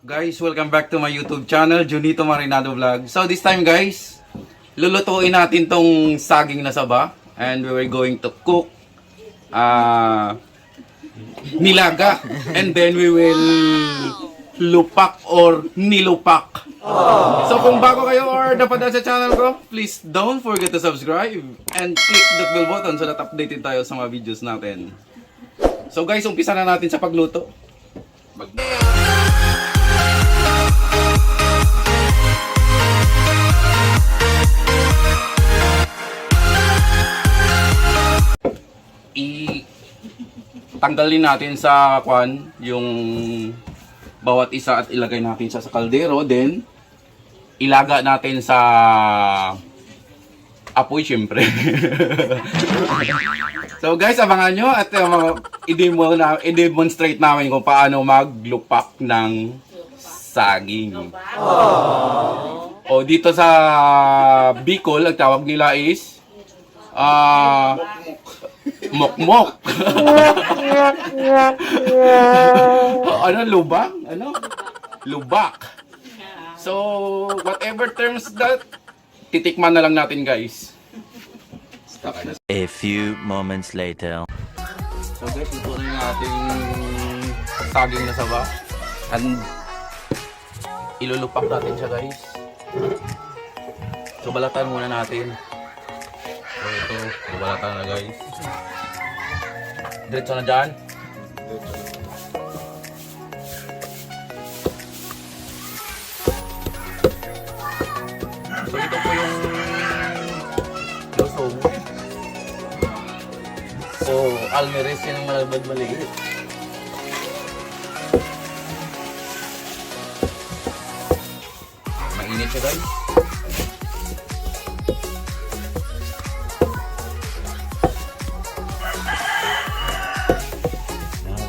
Guys, welcome back to my YouTube channel, Junito Marinado Vlog. So this time guys, lulutuin natin tong saging na saba. And we were going to cook nilaga. And then we will lupak or nilupak. So kung bago kayo or napadaan sa channel ko, please don't forget to subscribe and click the bell button so that updated tayo sa mga videos natin. So guys, umpisa na natin sa pagluto. Tanggalin natin sa kwan yung bawat isa at ilagay natin siya sa kaldero, then ilaga natin sa apoy syempre. So guys, abangan nyo at i-demonstrate namin kung paano maglupak ng saging. O dito sa Bicol, ang tawag nila is mokmok. Ano, lubang? Ano? Lubak. So, whatever terms that, titikman na lang natin, guys. A few moments later. So guys, ito na yung ating saging na saba. And ilulupak natin siya, guys. So, balatan muna natin. So, ito, balatan na, guys. Diretso na dyan. So ito po yung lusong. So almeres yan ang malabad maliit. Mainit siya, guys.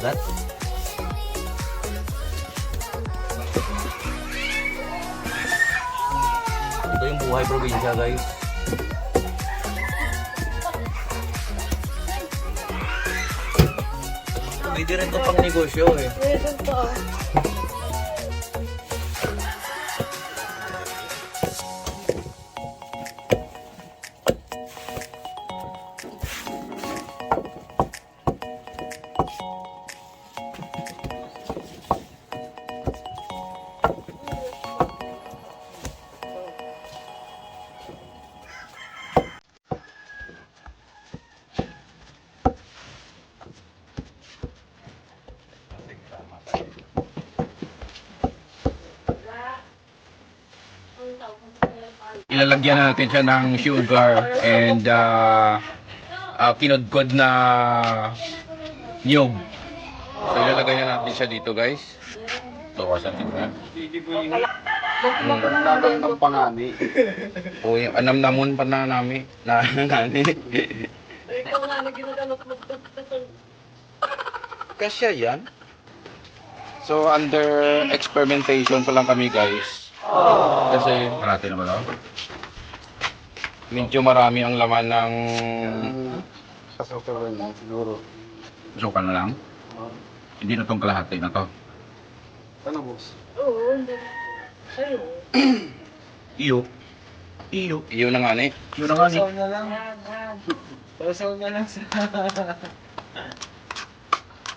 That. Ito yung buhay probinsya, guys. Pwede rin ito pang negosyo eh. Pwede to. Ilalagyan natin siya ng sugar and kinudkod na niyog. So ilalagay na natin siya dito, guys. So wasan din na. Ang pangani. O yung anam-namon pa na namin. Na nani. Ikaw nga na ginagamot mo. Kasya yan. So under experimentation pa lang kami, guys. Kasi natin naman ako. Medyo marami ang laman ng Kasukal na siguro. suka na lang. Hindi na tong kalahati na to. Ano, boss? Oo, hindi. Sa'yo. Iyo. Iyo. Iyo na nga ni. Iyo na nga ni. Pasaw na lang. Yan. Pasaw na lang sa...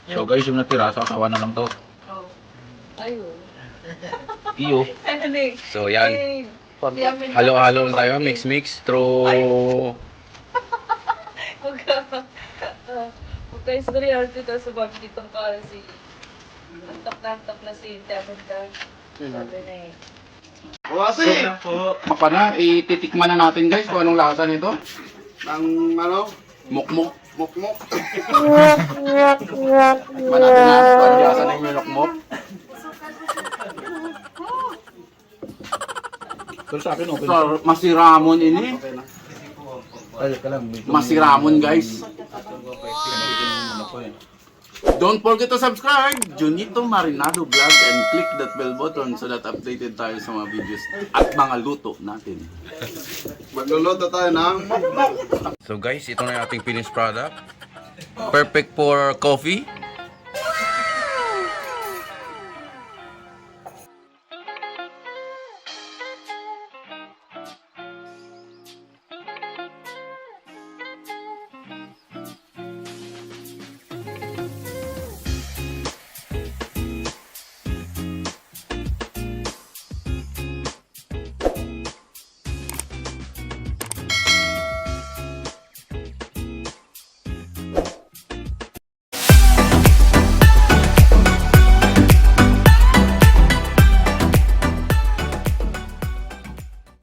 So guys, yung natira, sasawa na lang to. Oh. Ayun. Iyo. Ano eh? So yan. Halo-halo lang tayo, mix-mix through... Huwag kayo sa reality daw sa bagay ditong para si... Antok na si Teventa. Sabi na eh. Buwasi! Mapa na, ititikman na natin, guys, kung anong lasa nito. Ang ano? Mukmuk. Mukmuk. Tikman natin na kung anong lasa na yung mukmuk. Pero sa akin, okay. So, masiramon ini. Okay na. Masiramon, guys. Don't forget to subscribe, Junito Marinado Vlog, and click that bell button so that updated tayo sa mga videos at mga luto natin. Magluluto tayo ng mukmuk. So guys, ito na yung ating finished product. Perfect for coffee